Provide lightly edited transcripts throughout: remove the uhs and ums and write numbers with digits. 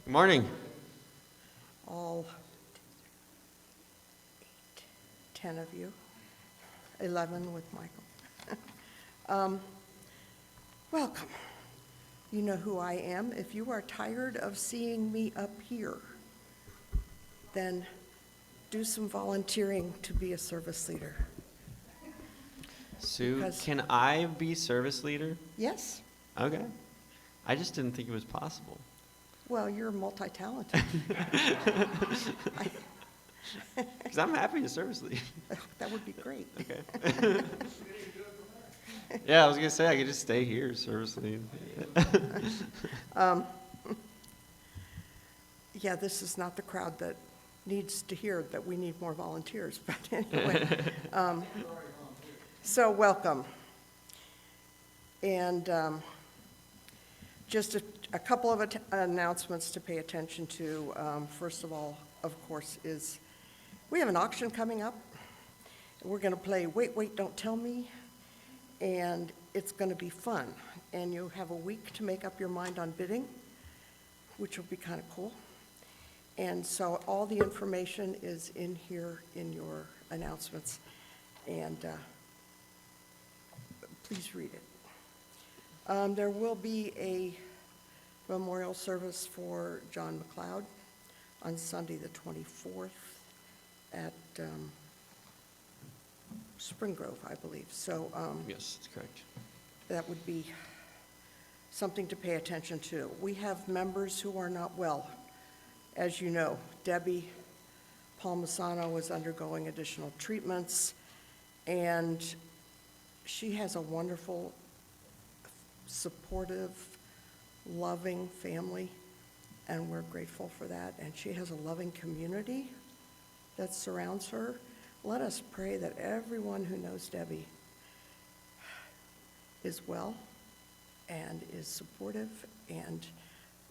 Good morning. All 10 of you, 11 with Michael. Welcome. You know who I am. If you are tired of seeing me up here, then do some volunteering to be a service leader. Sue, Because- can I be service leader? Yes? Okay. I just didn't think it was possible. Well, you're multi-talented. Because I'm happy to service lead. That would be great. Okay. Yeah, I was going to say I could just stay here, service lead. Yeah, this is not the crowd that needs to hear that we need more volunteers, but anyway. So welcome. And just a couple of announcements to pay attention to. First of all, of course, is we have an auction coming up. We're going to play Wait, Wait, Don't Tell Me, and it's going to be fun. And you have a week to make up your mind on bidding, which will be kind of cool. And so all the information is in here in your announcements, and please read it. There will be a memorial service for John McLeod on Sunday the 24th at Spring Grove, I believe. So Yes, that's correct. that would be something to pay attention to. We have members who are not well. As you know, Debbie Palmisano is undergoing additional treatments, and she has a wonderful, supportive, loving family, and we're grateful for that. And she has a loving community that surrounds her. Let us pray that everyone who knows Debbie is well and is supportive and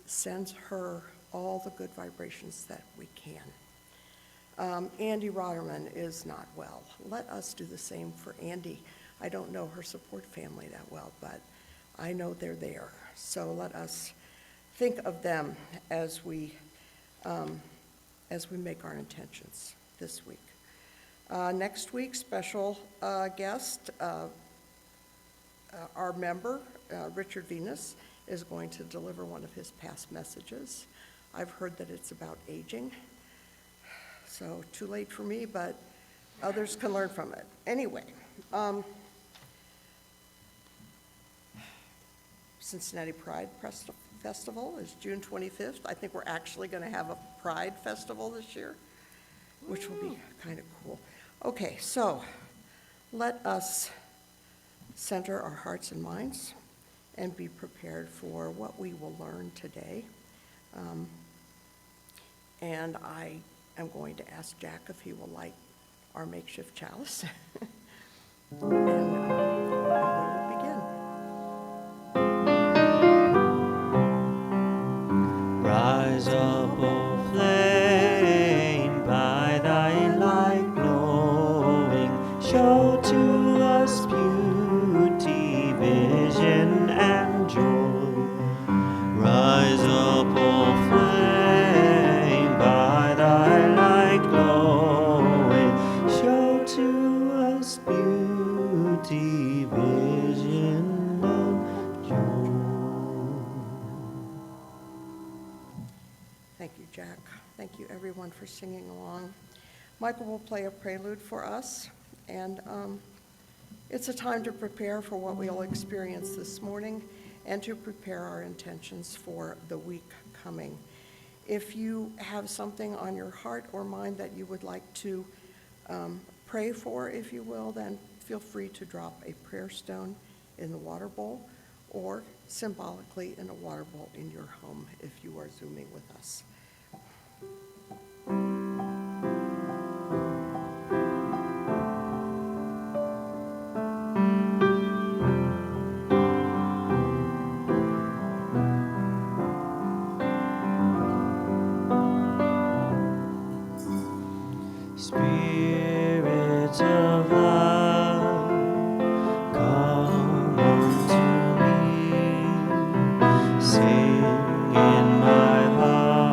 sends her all the good vibrations that we can. Andy Rotterman is not well. Let us do the same for Andy. I don't know her support family that well, but I know they're there. So let us think of them as we make our intentions this week. Next week, special guest, our member, Richard Venus, is going to deliver one of his past messages. I've heard that it's about aging, so too late for me, but others can learn from it. Anyway, Cincinnati Pride Festival is June 25th. I think we're actually going to have a Pride Festival this year, which will be kind of cool. Okay, so let us center our hearts and minds and be prepared for what we will learn today. And I am going to ask Jack if he will light our makeshift chalice. And we will begin. Rise up, O flame, by thy light glowing, show to us beauty, vision, and joy. Rise up, O flame, by thy light glowing, show to us beauty, vision, and joy. Thank you, Jack. Thank you, everyone, for singing along. Michael will play a prelude for us, and it's a time to prepare for what we'll experience this morning and to prepare our intentions for the week coming. If you have something on your heart or mind that you would like to pray for, if you will, then feel free to drop a prayer stone in the water bowl or symbolically in a water bowl in your home if you are Zooming with us. Spirit of love, come unto me. Sing in my heart.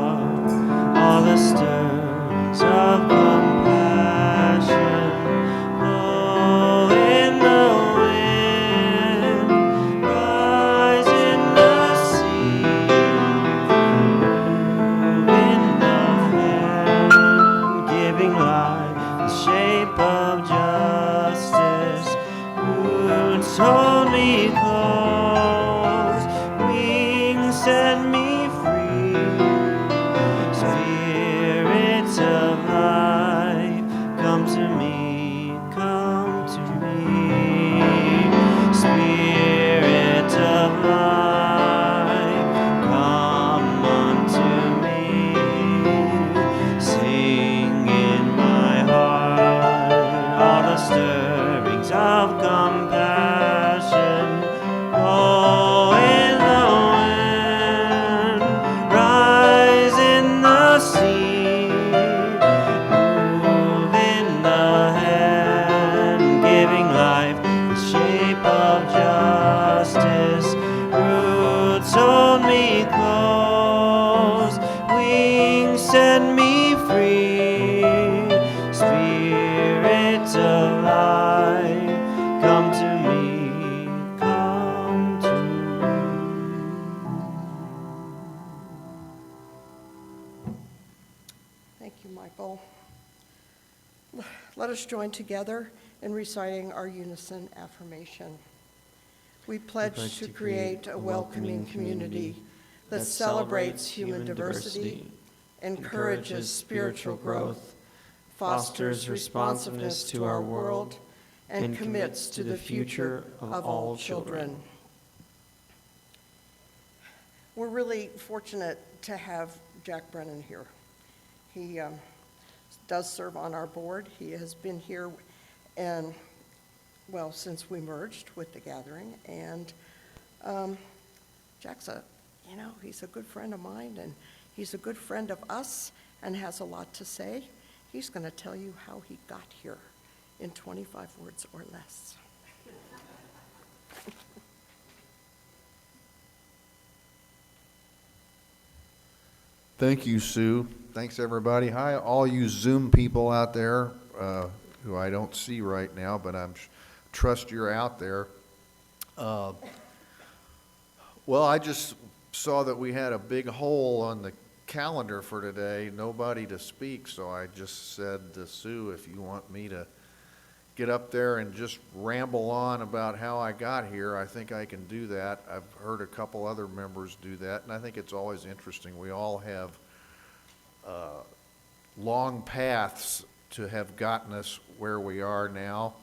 you, Michael. Let us join together in reciting our unison affirmation. We pledge to create a welcoming community that celebrates human diversity, encourages spiritual growth, fosters responsiveness to our world, and commits to the future of all children. We're really fortunate to have Jack Brennan here. He does serve on our board. He has been here since we merged with the gathering. And Jack's he's a good friend of mine, and he's a good friend of us and has a lot to say. He's going to tell you how he got here in 25 words or less. Thank you, Sue. Thanks, everybody. Hi, all you Zoom people out there who I don't see right now, but I trust you're out there. Well, I just saw that we had a big hole on the calendar for today, nobody to speak, so I just said to Sue, if you want me to get up there and just ramble on about how I got here, I think I can do that. I've heard a couple other members do that, and I think it's always interesting. We all have long paths to have gotten us where we are now.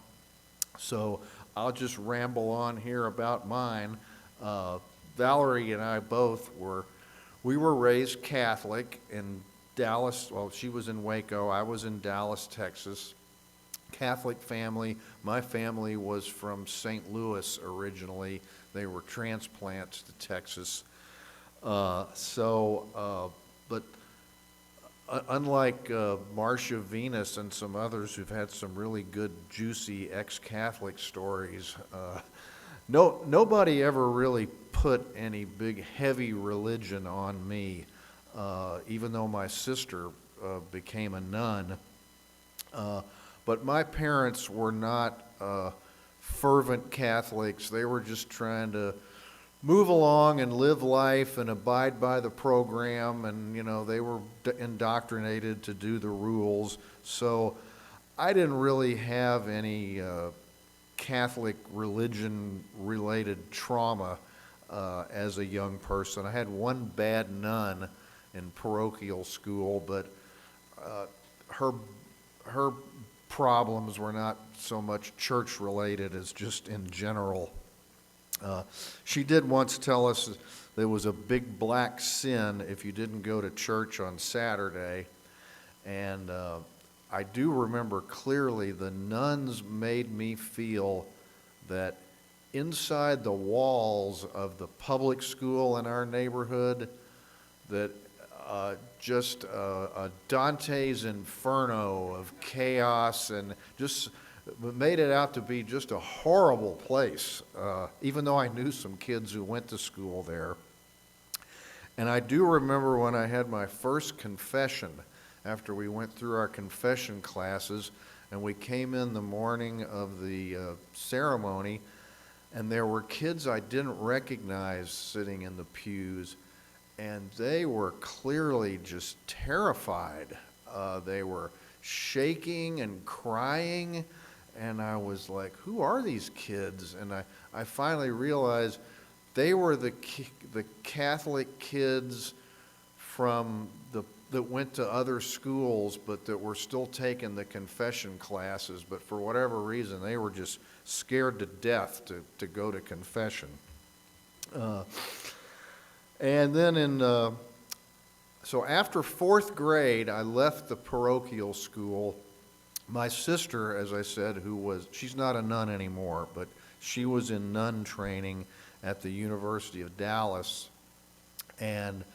So I'll just ramble on here about mine. Valerie and I both we were raised Catholic in Dallas. Well, she was in Waco. I was in Dallas, Texas. Catholic family. My family was from St. Louis originally. They were transplants to Texas. But unlike Marcia Venus and some others who've had some really good, juicy ex-Catholic stories, nobody ever really put any big, heavy religion on me, even though my sister became a nun. But my parents were not fervent Catholics. They were just trying to move along and live life and abide by the program, and they were indoctrinated to do the rules. So I didn't really have any Catholic religion-related trauma as a young person. I had one bad nun in parochial school, but her problems were not so much church-related as just in general. She did once tell us there was a big black sin if you didn't go to church on Saturday, and I do remember clearly the nuns made me feel that inside the walls of the public school in our neighborhood, that just a Dante's Inferno of chaos, and just made it out to be just a horrible place, even though I knew some kids who went to school there. And I do remember when I had my first confession, after we went through our confession classes, and we came in the morning of the ceremony, and there were kids I didn't recognize sitting in the pews, and they were clearly just terrified. They were shaking and crying, and I was like, who are these kids? And I finally realized they were the Catholic kids that went to other schools, but that were still taking the confession classes. But for whatever reason, they were just scared to death to go to confession. And then so after fourth grade, I left the parochial school. My sister, as I said, she's not a nun anymore, but she was in nun training at the University of Dallas, and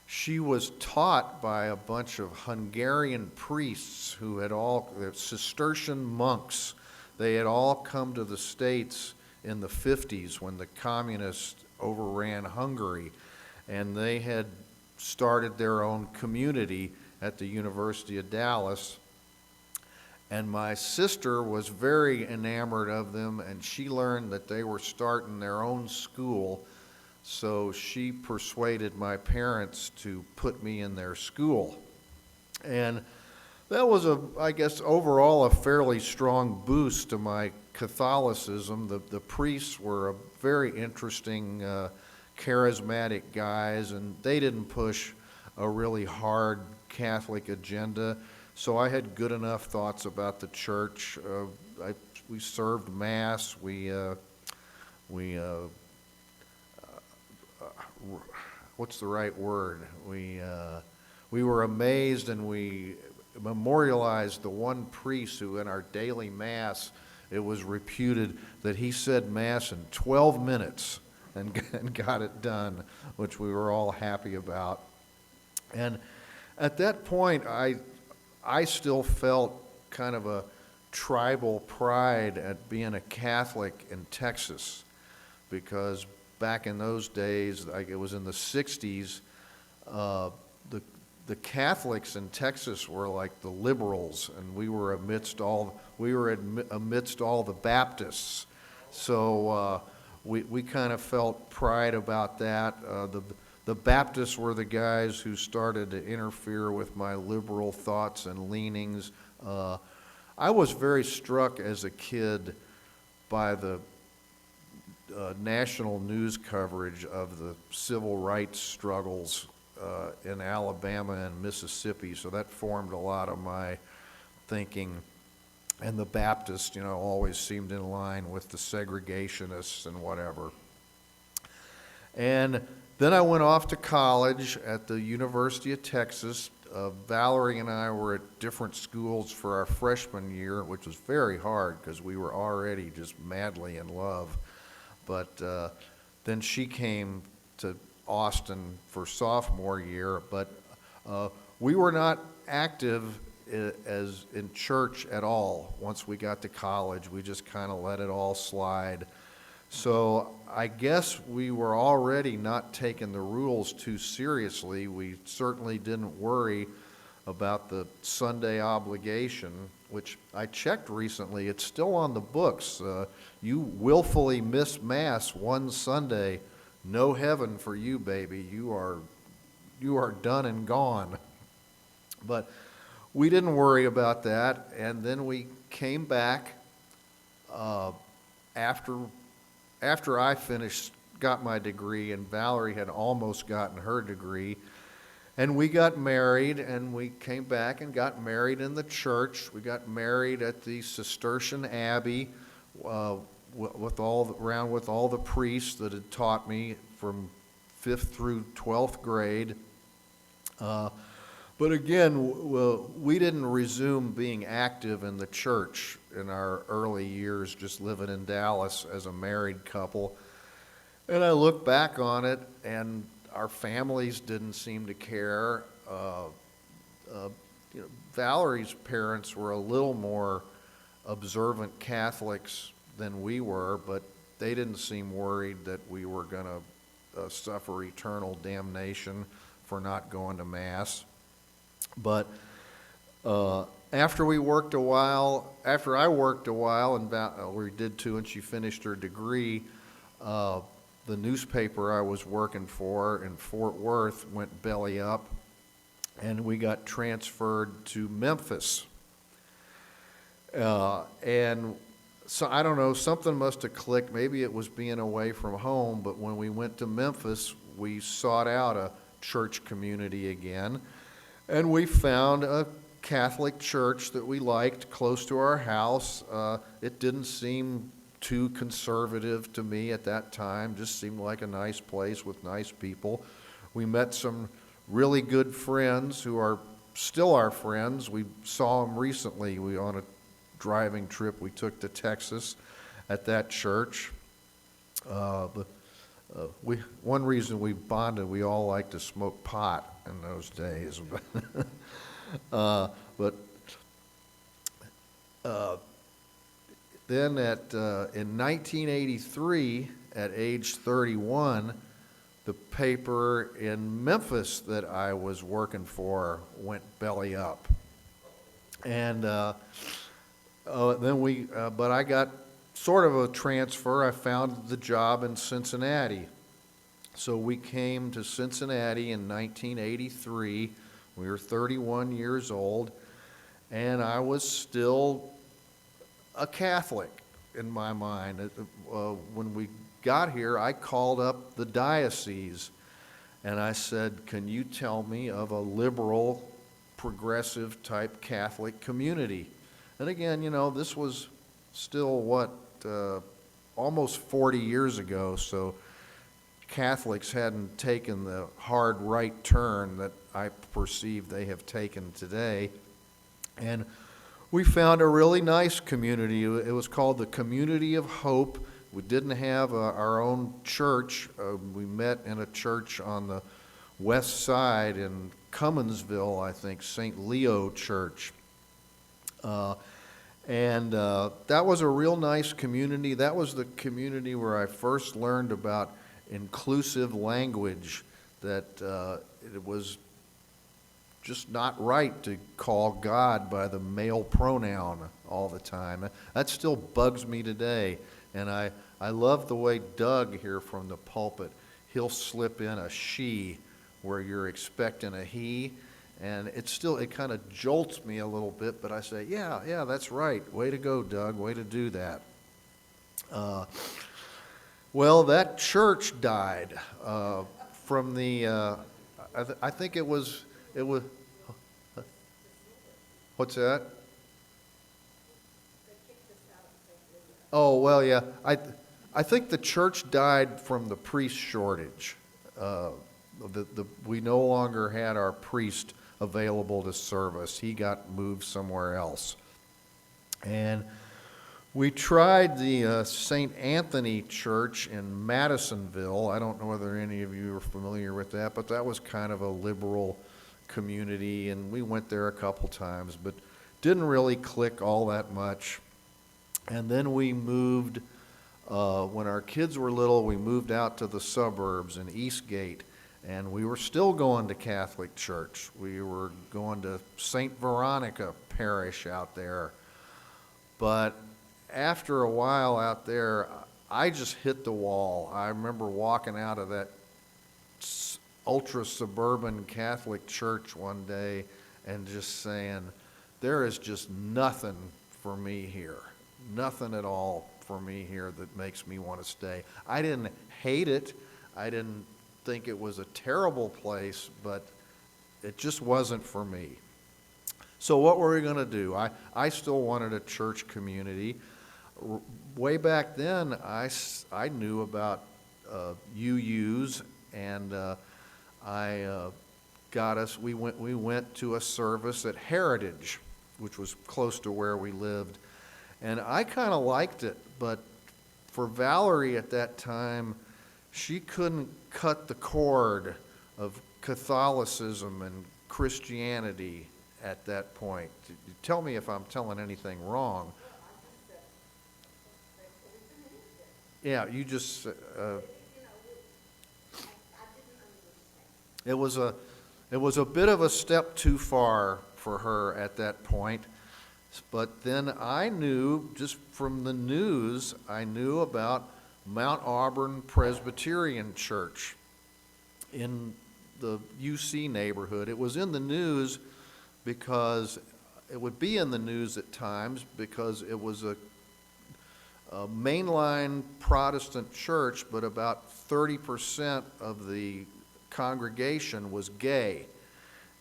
she was taught by a bunch of Hungarian priests who they're Cistercian monks. They had all come to the States in the 50s when the communists overran Hungary, and they had started their own community at the University of Dallas. And my sister was very enamored of them, and she learned that they were starting their own school, so she persuaded my parents to put me in their school. And That was I guess, overall a fairly strong boost to my Catholicism. The priests were a very interesting, charismatic guys, and they didn't push a really hard Catholic agenda. So I had good enough thoughts about the church. We served Mass. What's the right word? We were amazed, and we memorialized the one priest who in our daily Mass, it was reputed that he said Mass in 12 minutes and got it done, which we were all happy about. And at that point, I still felt kind of a tribal pride at being a Catholic in Texas, because back in those days, like it was in the 60s, the Catholics in Texas were like the liberals, and we were amidst all the Baptists. So we kind of felt pride about that. The Baptists were the guys who started to interfere with my liberal thoughts and leanings. I was very struck as a kid by the national news coverage of the civil rights struggles in Alabama and Mississippi, so that formed a lot of my thinking. And the Baptists, always seemed in line with the segregationists and whatever. And then I went off to college at the University of Texas. Valerie and I were at different schools for our freshman year, which was very hard because we were already just madly in love. But then she came to Austin for sophomore year, but we were not active as in church at all. Once we got to college, we just kind of let it all slide. So I guess we were already not taking the rules too seriously. We certainly didn't worry about the Sunday obligation, which I checked recently. It's still on the books. You willfully miss Mass one Sunday, no heaven for you, baby. You are done and gone. But we didn't worry about that, and then we came back after I got my degree, and Valerie had almost gotten her degree, and we got married, and we came back and got married in the church. We got married at the Cistercian Abbey with all the priests that had taught me from 5th through 12th grade. But again, we didn't resume being active in the church in our early years, just living in Dallas as a married couple. And I look back on it, and our families didn't seem to care. Valerie's parents were a little more observant Catholics than we were, but they didn't seem worried that we were going to suffer eternal damnation for not going to Mass. But after I worked a while, and Valerie did too, and she finished her degree, the newspaper I was working for in Fort Worth went belly up, and we got transferred to Memphis. And so I don't know, something must have clicked. Maybe it was being away from home, but when we went to Memphis, we sought out a church community again. And we found a Catholic church that we liked close to our house. It didn't seem too conservative to me at that time, just seemed like a nice place with nice people. We met some really good friends who are still our friends. We saw them recently. On a driving trip we took to Texas at that church. One reason we bonded, we all liked to smoke pot in those days. Then in 1983, at age 31, the paper in Memphis that I was working for went belly up. And but I got sort of a transfer. I found the job in Cincinnati. So we came to Cincinnati in 1983. We were 31 years old. and I was still a Catholic in my mind. When we got here, I called up the diocese and I said, can you tell me of a liberal, progressive type Catholic community? And again, this was still almost 40 years ago, so Catholics hadn't taken the hard right turn that I perceive they have taken today. And we found a really nice community. It was called the Community of Hope. We didn't have our own church. We met in a church on the west side in Cumminsville, I think, St. Leo Church. And that was a real nice community. That was the community where I first learned about inclusive language, that it was just not right to call God by the male pronoun all the time. That still bugs me today. And I love the way Doug here from the pulpit, he'll slip in a she where you're expecting a he. And it kind of jolts me a little bit, but I say, yeah, that's right. Way to go, Doug. Way to do that. Well, that church died from the, I think it was, what's that? Oh, well, yeah. I think the church died from the priest shortage. We no longer had our priest available to serve us. He got moved somewhere else. And we tried the St. Anthony Church in Madisonville. I don't know whether any of you are familiar with that, but that was kind of a liberal community, and we went there a couple times, but didn't really click all that much. And then we moved, when our kids were little, we moved out to the suburbs in Eastgate. And we were still going to Catholic church. We were going to St. Veronica Parish out there. But after a while out there, I just hit the wall. I remember walking out of that ultra-suburban Catholic church one day and just saying, there is just nothing for me here. Nothing at all for me here that makes me want to stay. I didn't hate it. I didn't think it was a terrible place, but it just wasn't for me. So what were we going to do? I still wanted a church community. Way back then, I knew about UUs, and we went to a service at Heritage, which was close to where we lived, and I kind of liked it, but for Valerie at that time, she couldn't cut the cord of Catholicism and Christianity at that point. Tell me if I'm telling anything wrong. Yeah, you just, it was a bit of a step too far for her at that point. But then I knew, just from the news, I knew about Mount Auburn Presbyterian Church in the UC neighborhood. It was in the news because it would be in the news at times because it was a mainline Protestant church, but about 30% of the congregation was gay.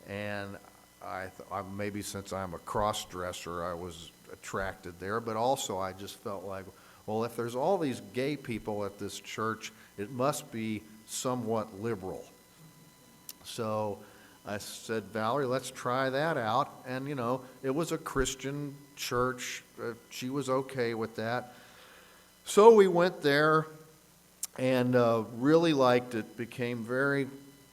And I maybe since I'm a cross-dresser, I was attracted there, but also I just felt like, well, if there's all these gay people at this church, it must be somewhat liberal. So I said, Valerie, let's try that out. And, it was a Christian church. She was okay with that. So we went there and really liked it, became very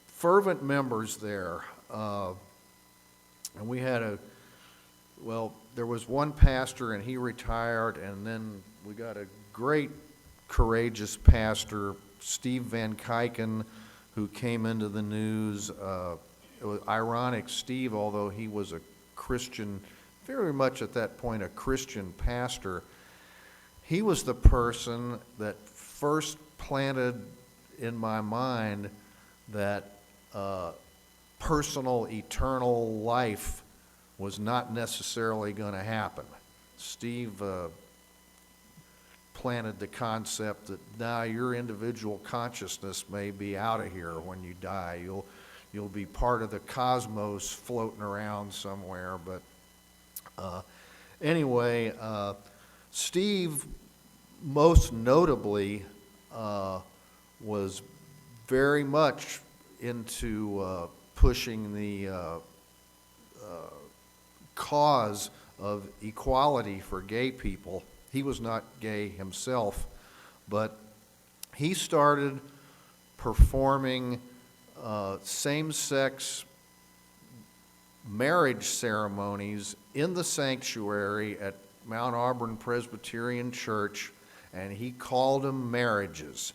fervent members there. And we had there was one pastor and he retired, and then we got a great, courageous pastor, Steve Van Kyken, who came into the news. It was ironic, Steve, although he was a Christian, very much at that point a Christian pastor, he was the person that first planted in my mind that personal, eternal life was not necessarily going to happen. Steve planted the concept that now your individual consciousness may be out of here when you die. You'll be part of the cosmos floating around somewhere. But anyway, Steve most notably was very much into pushing the cause of equality for gay people. He was not gay himself, but he started performing same-sex marriage ceremonies in the sanctuary at Mount Auburn Presbyterian Church, and he called them marriages.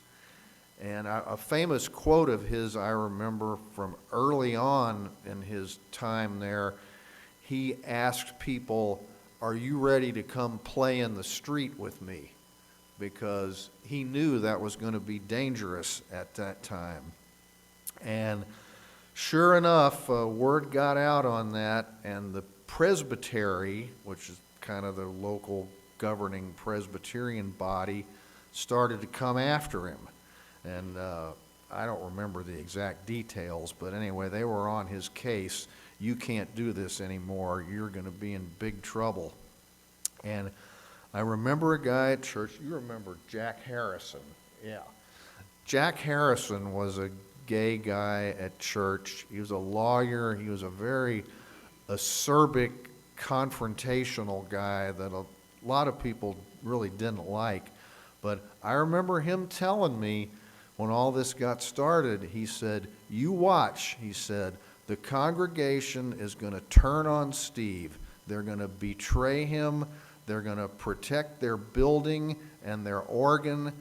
And a famous quote of his I remember from early on in his time there, he asked people, "Are you ready to come play in the street with me?" Because he knew that was going to be dangerous at that time. And sure enough, word got out on that, and the presbytery, which is kind of the local governing Presbyterian body, started to come after him. And I don't remember the exact details, but anyway, they were on his case. You can't do this anymore. You're going to be in big trouble. And I remember a guy at church. You remember Jack Harrison. Yeah. Jack Harrison was a gay guy at church. He was a lawyer. He was a very acerbic, confrontational guy that a lot of people really didn't like. But I remember him telling me when all this got started, he said, "You watch," he said, "the congregation is going to turn on Steve. They're going to betray him. They're going to protect their building and their organ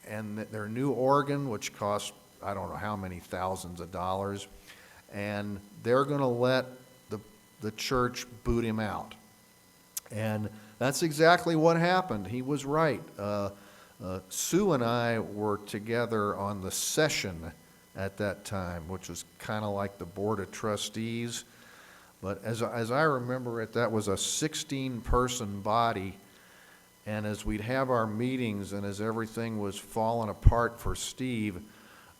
and their new organ, which costs, I don't know how many thousands of dollars, and they're going to let the church boot him out." And that's exactly what happened. He was right. Sue and I were together on the session at that time, which was kind of like the Board of Trustees. But as I remember it, that was a 16-person body. And as we'd have our meetings and as everything was falling apart for Steve,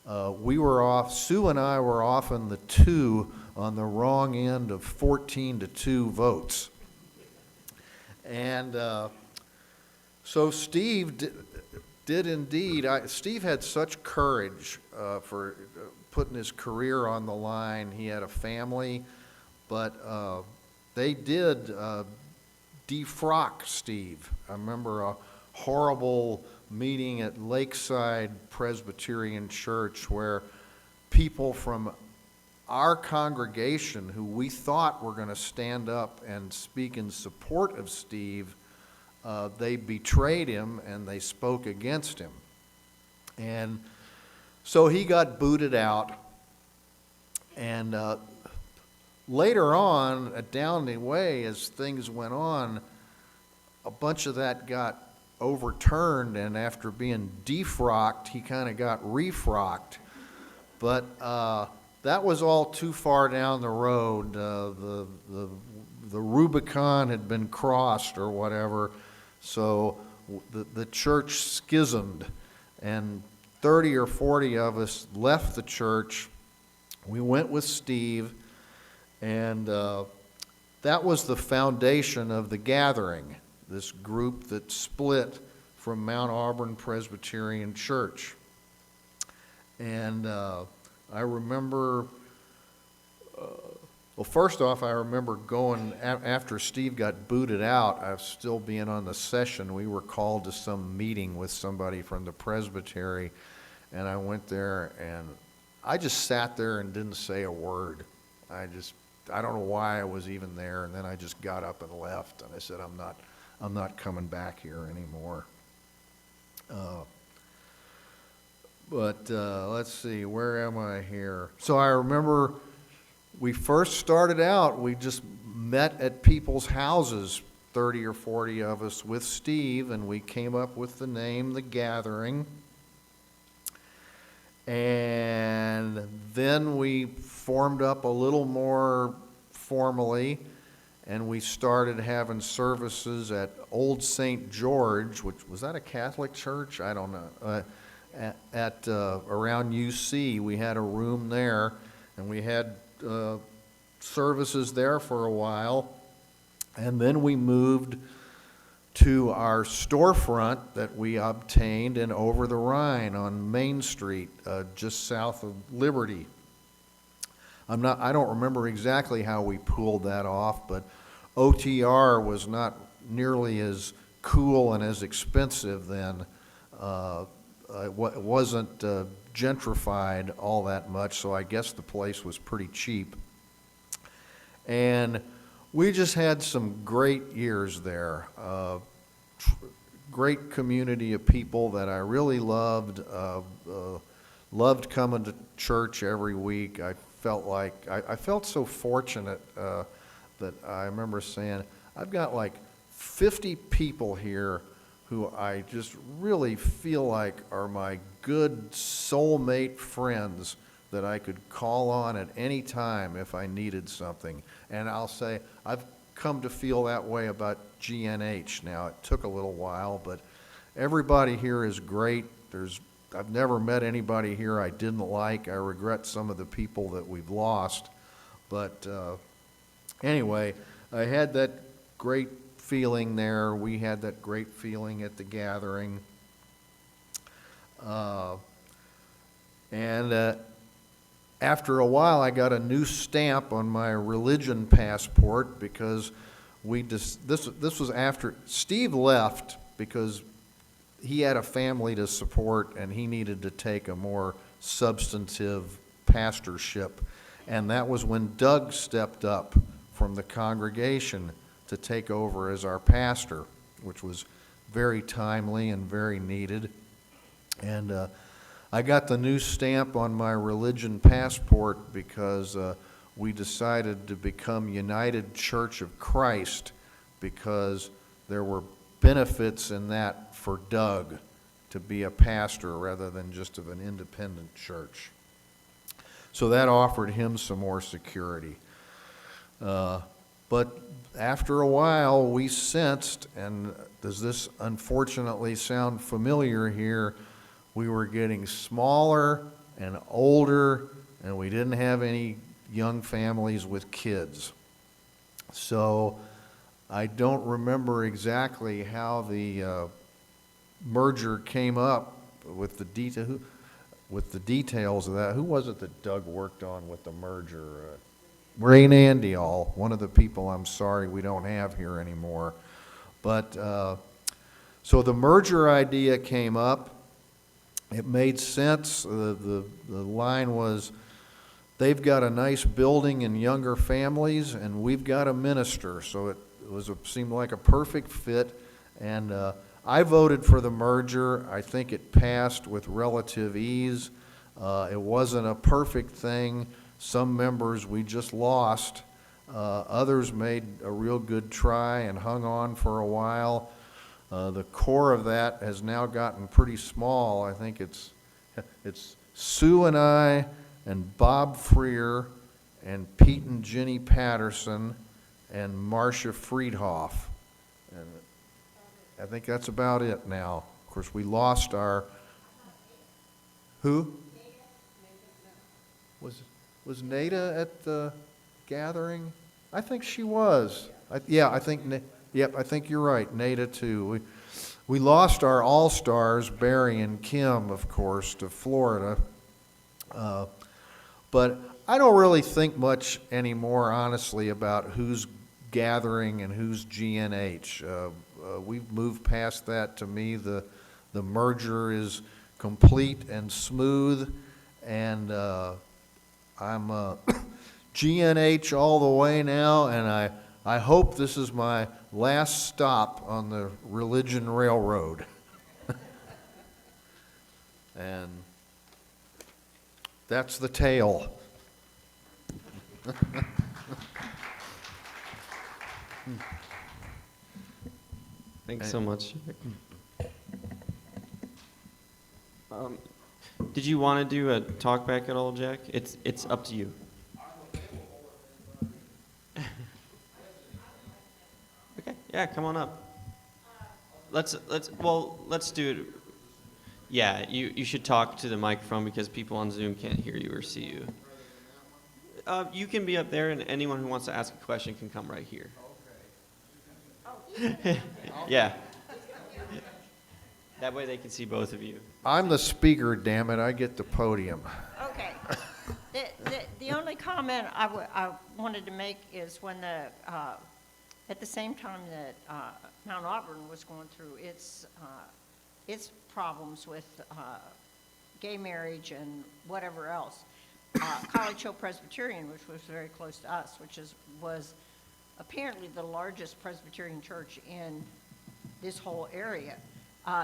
Sue and I were often the two on the wrong end of 14-2 votes. And so Steve did indeed. Steve had such courage for putting his career on the line. He had a family, but they did defrock Steve. I remember a horrible meeting at Lakeside Presbyterian Church where people from our congregation who we thought were going to stand up and speak in support of Steve, they betrayed him and they spoke against him. And so he got booted out. And later on, down the way, as things went on, a bunch of that got overturned, and after being defrocked, he kind of got refrocked. But that was all too far down the road. The Rubicon had been crossed or whatever, so the church schismed, and 30 or 40 of us left the church. We went with Steve, and that was the foundation of the gathering, this group that split from Mount Auburn Presbyterian Church. And I remember, well, first off, I remember going, after Steve got booted out, I was still being on the session. We were called to some meeting with somebody from the presbytery, and I went there, and I just sat there and didn't say a word. I don't know why I was even there, and then I just got up and left, and I said, I'm not coming back here anymore. But let's see, where am I here? So I remember we first started out, we just met at people's houses, 30 or 40 of us with Steve, and we came up with the name The Gathering. And then we formed up a little more formally, and we started having services at Old St. George, which, was that a Catholic church? I don't know. Around UC, we had a room there, and we had services there for a while. And then we moved to our storefront that we obtained in Over the Rhine on Main Street, just south of Liberty. I don't remember exactly how we pulled that off, but OTR was not nearly as cool and as expensive then. It wasn't gentrified all that much, so I guess the place was pretty cheap. And we just had some great years there. Great community of people that I really loved. Loved coming to church every week. I felt so fortunate that I remember saying, I've got like 50 people here who I just really feel like are my good soulmate friends that I could call on at any time if I needed something. And I'll say, I've come to feel that way about GNH now. It took a little while, but everybody here is great. I've never met anybody here I didn't like. I regret some of the people that we've lost. But anyway, I had that great feeling there. We had that great feeling at the gathering. After a while, I got a new stamp on my religion passport because this was after Steve left because he had a family to support and he needed to take a more substantive pastorship. And that was when Doug stepped up from the congregation to take over as our pastor, which was very timely and very needed. And I got the new stamp on my religion passport because we decided to become United Church of Christ because there were benefits in that for Doug to be a pastor rather than just of an independent church. So that offered him some more security. But after a while, we sensed, and does this unfortunately sound familiar here, we were getting smaller and older, and we didn't have any young families with kids. So I don't remember exactly how the merger came up with the details of that. Who was it that Doug worked on with the merger? Ray Nandial, one of the people I'm sorry we don't have here anymore. But so the merger idea came up. It made sense. The line was, they've got a nice building and younger families, and we've got a minister. So it seemed like a perfect fit. And I voted for the merger. I think it passed with relative ease. It wasn't a perfect thing. Some members we just lost. Others made a real good try and hung on for a while. The core of that has now gotten pretty small. I think it's Sue and I and Bob Freer and Pete and Jenny Patterson and Marcia Friedhoff. And I think that's about it now. Of course, we lost our... Who? Was Nada at the gathering? I think she was. I think you're right. Nada too. We lost our all-stars, Barry and Kim, of course, to Florida. But I don't really think much anymore, honestly, about who's gathering and who's GNH. We've moved past that. To me, the merger is complete and smooth, and I'm GNH all the way now, and I hope this is my last stop on the religion railroad. And that's the tale. Thanks so much. Did you want to do a talk back at all, Jack? It's up to you. Yeah, come on up. Let's do it. Yeah, you should talk to the microphone because people on Zoom can't hear you or see you. You can be up there, and anyone who wants to ask a question can come right here. Yeah. That way they can see both of you. I'm the speaker, damn it, I get the podium. Okay. The only comment I wanted to make is when at the same time that Mount Auburn was going through its problems with gay marriage and whatever else, College Hill Presbyterian, which was very close to us, was apparently the largest Presbyterian church in this whole area.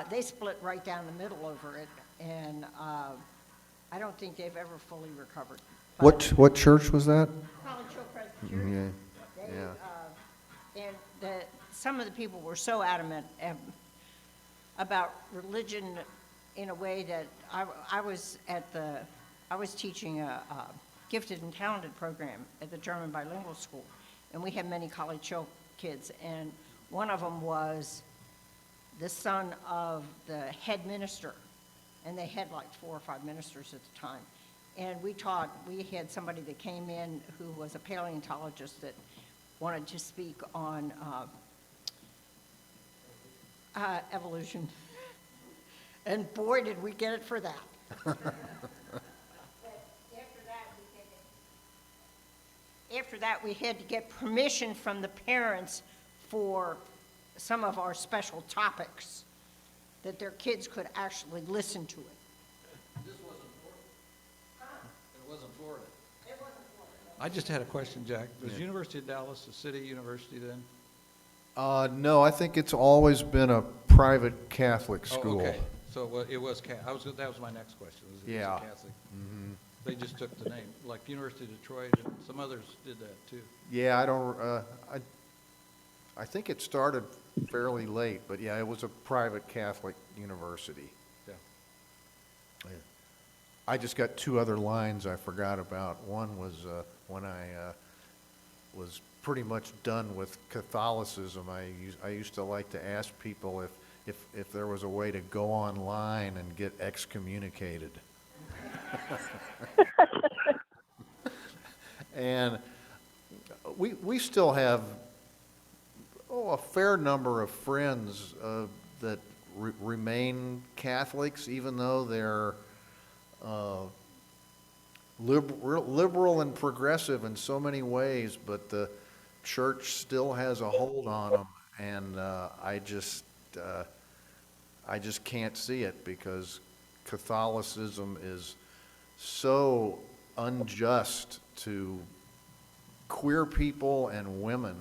They split right down the middle over it, and I don't think they've ever fully recovered. What church was that? College Hill Presbyterian. And some of the people were so adamant about religion in a way that I was teaching a gifted and talented program at the German bilingual school, and we had many College Hill kids, and one of them was the son of the head minister, and they had like 4 or 5 ministers at the time. And we had somebody that came in who was a paleontologist that wanted to speak on evolution. And boy, did we get it for that. After that, we had to get permission from the parents for some of our special topics, that their kids could actually listen to it. This wasn't Florida. It wasn't Florida. I just had a question, Jack. Was University of Dallas a city university then? No, I think it's always been a private Catholic Oh, school. okay. So it was that was my next question. Was it Yeah. Catholic? Mm-hmm. They just took the name, like University of Detroit, and some others did that too. Yeah, I think it started fairly late, but yeah, it was a private Catholic university. Yeah. Yeah. I just got 2 other lines I forgot about. One was when I was pretty much done with Catholicism. I used to like to ask people if there was a way to go online and get excommunicated. And we still have a fair number of friends that remain Catholics, even though they're liberal and progressive in so many ways, but the church still has a hold on them, and I just can't see it because Catholicism is so unjust to queer people and women.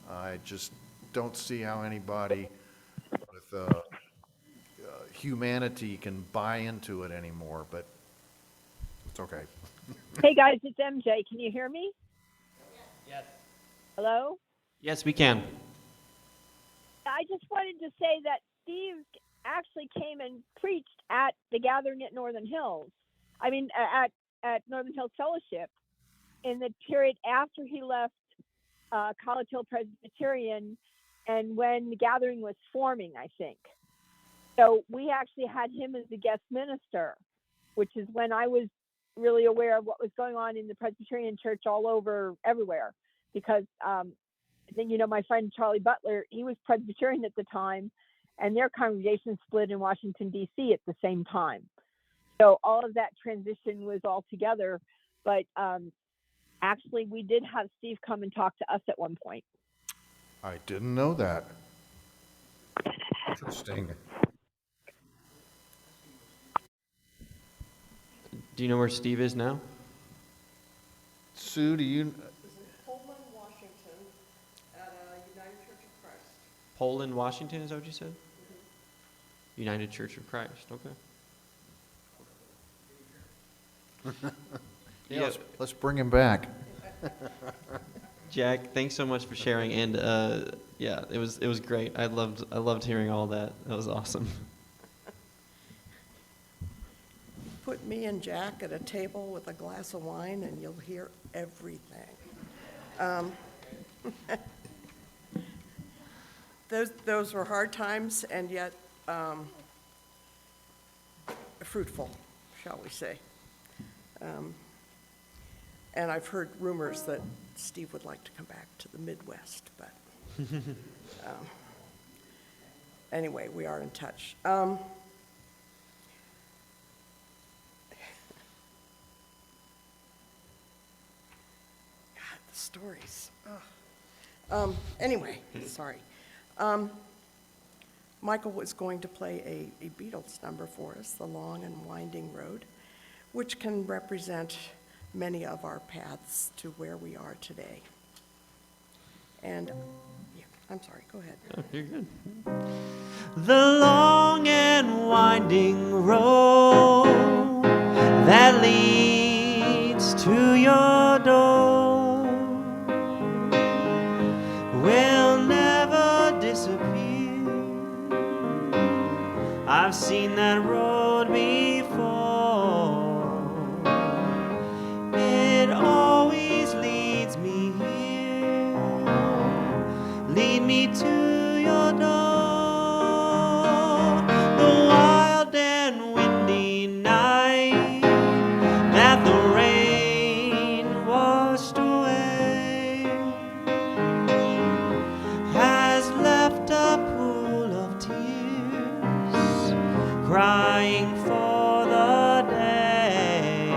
I just don't see how anybody with humanity can buy into it anymore, but it's okay. Hey guys, it's MJ. Can you hear me? Yes. Hello? Yes, we can. I just wanted to say that Steve actually came and preached at the gathering at Northern Hills. I mean, at Northern Hills Fellowship in the period after he left College Hill Presbyterian and when the gathering was forming, I think. So we actually had him as the guest minister, which is when I was really aware of what was going on in the Presbyterian church all over everywhere, because I think, my friend Charlie Butler, he was Presbyterian at the time, and their congregation split in Washington, D.C. at the same time. So all of that transition was all together, but actually we did have Steve come and talk to us at one point. I didn't know that. Interesting. Do you know where Steve is now? Sue, do you? It was in Pullman, Washington, at United Church of Christ. Poland, Washington, is that what you said? Mm-hmm. United Church of Christ, okay. Yeah, let's bring him back. Jack, thanks so much for sharing, and yeah, it was great. I loved hearing all that. That was awesome. Put me and Jack at a table with a glass of wine and you'll hear everything. those were hard times and yet fruitful, shall we say. And I've heard rumors that Steve would like to come back to the Midwest, but anyway, we are in touch. God, the stories. Anyway, sorry. Michael was going to play a Beatles number for us, The Long and Winding Road, which can represent many of our paths to where we are today. And, yeah, I'm sorry, go ahead. Oh, you're good. The long and winding road that leads to your door will never disappear. I've seen that road before. It always leads me here. Lead me to your door. The wild and windy night that the rain washed away has left a pool of tears, crying for the day.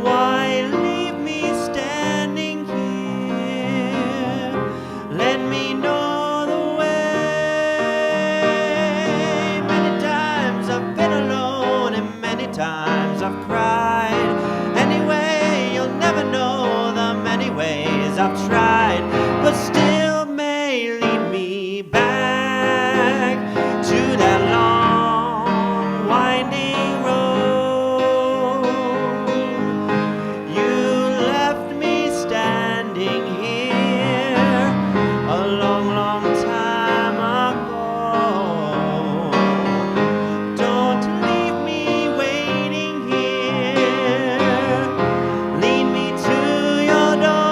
Why leave me standing here? Let me know the way. Many times I've been alone and many times I've cried. Anyway, you'll never know the many ways I've tried, but still may lead me back to that long winding road. You left me standing here a long, long time ago. Don't leave me waiting here. Lead me to your door.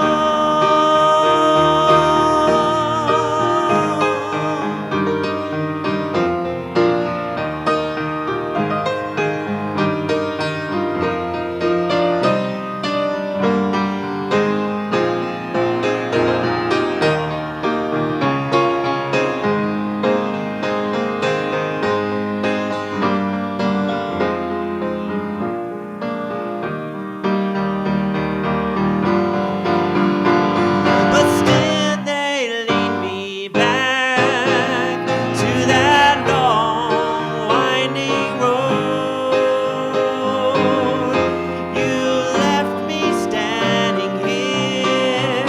But still they lead me back to that long winding road. You left me standing here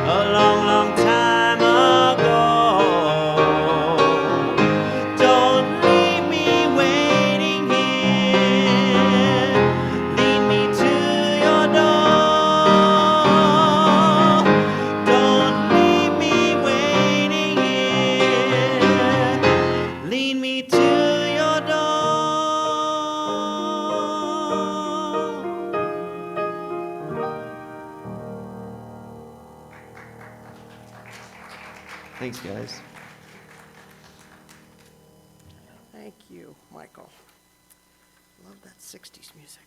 a long, long time ago. Don't leave me waiting here. Lead me to your door. Don't leave me waiting here. Lead me to your door. Thanks, guys. Thank you, Michael. Love that 60s music.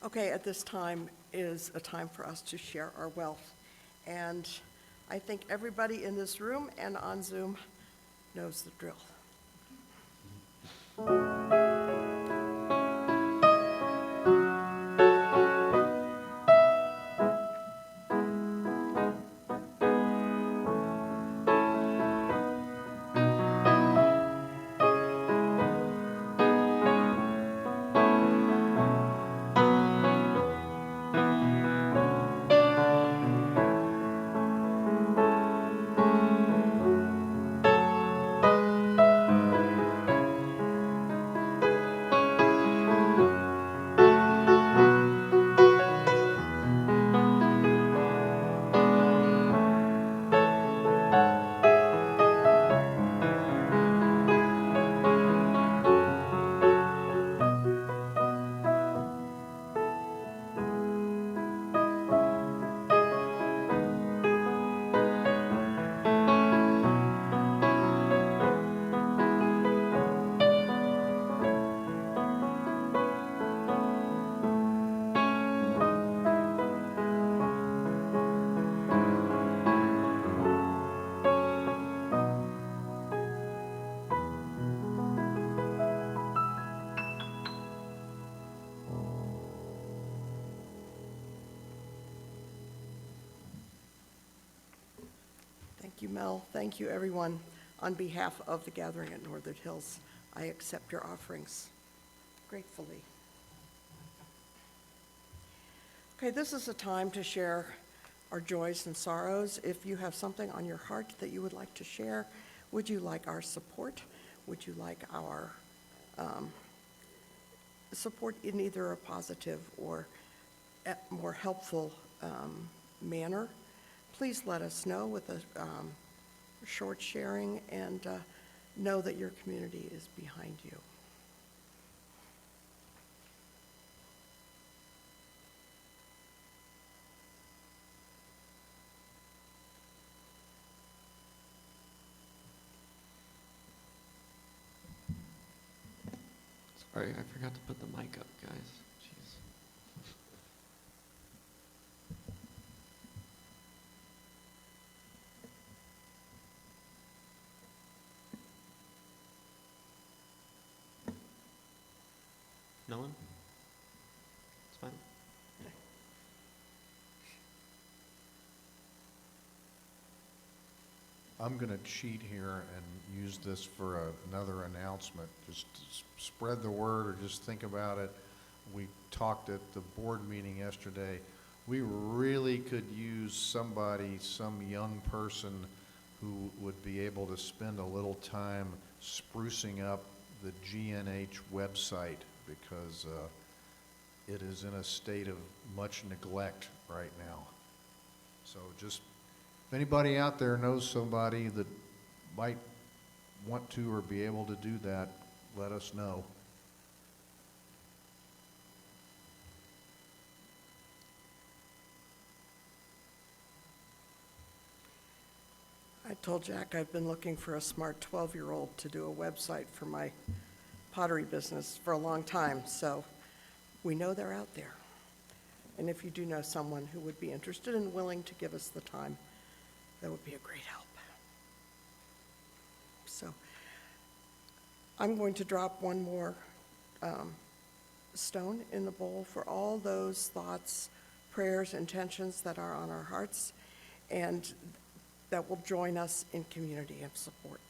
Okay, at this time is a time for us to share our wealth. And I think everybody in this room and on Zoom knows the drill. Thank you, Mel. Thank you, everyone. On behalf of the gathering at Northern Hills, I accept your offerings gratefully. Okay, this is a time to share our joys and sorrows. If you have something on your heart that you would like to share, would you like our support? Would you like our support in either a positive or a more helpful manner? Please let us know with a short sharing, and know that your community is behind you. Sorry, I forgot to put the mic up, guys. Jeez. No one? It's fine. I'm going to cheat here and use this for another announcement. Just to spread the word, or just think about it. We talked at the board meeting yesterday. We really could use somebody, some young person who would be able to spend a little time sprucing up the GNH website, because it is in a state of much neglect right now. So just, if anybody out there knows somebody that might want to or be able to do that, let us know. I told Jack I've been looking for a smart 12-year-old to do a website for my pottery business for a long time, so we know they're out there. And if you do know someone who would be interested and willing to give us the time, that would be a great help. So I'm going to drop one more stone in the bowl for all those thoughts, prayers, intentions that are on our hearts, and that will join us in community of support.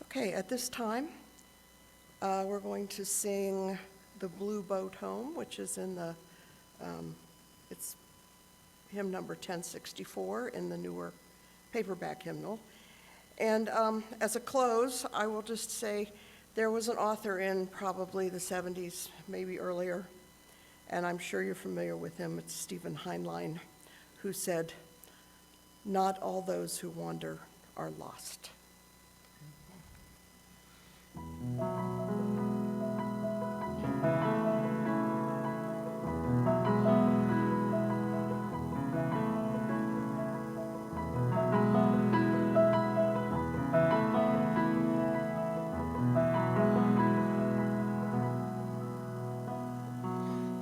Okay, at this time, we're going to sing The Blue Boat Home, which is in the, it's hymn number 1064 in the newer paperback hymnal. And as a close, I will just say there was an author in probably the 70s, maybe earlier, and I'm sure you're familiar with him. It's Stephen Heinlein, who said, "Not all those who wander are lost."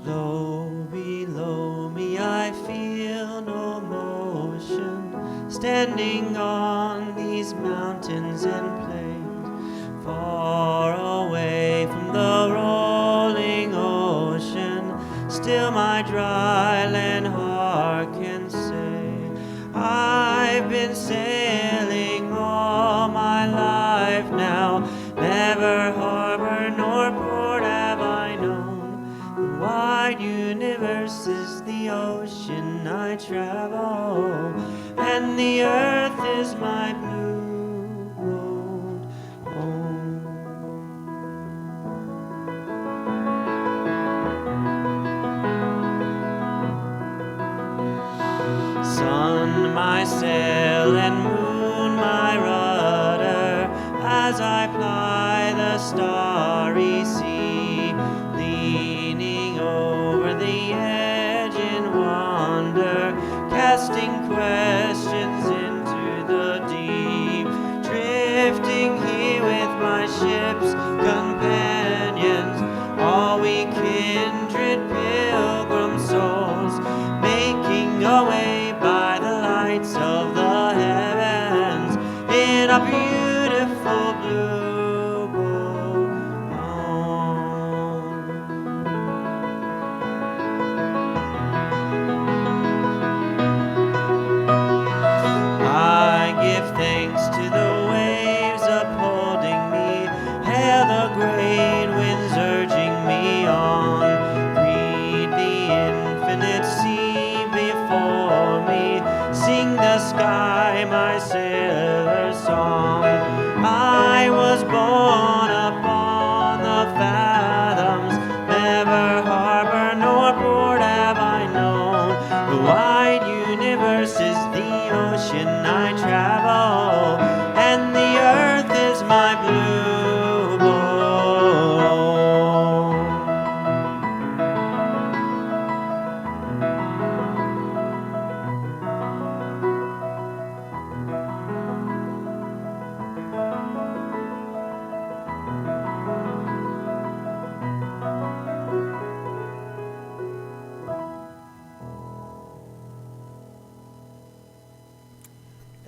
Low below me I feel no motion, standing on these mountains and plains, far away from the rolling ocean. Still my dry land heart can say, I've been sailing all my life now, never harbor nor port have I known. The wide universe is the ocean I travel, and the earth is my blue road home. Sun my sail and moon my rudder, as I ply the starry sea, leaning over the edge in wonder, casting questions into the deep, drifting here with my ship's companions, all we kindred pilgrim souls, making a way by the lights of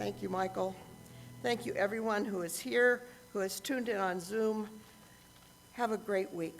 Thank you, Michael. Thank you, everyone who is here, who has tuned in on Zoom. Have a great week.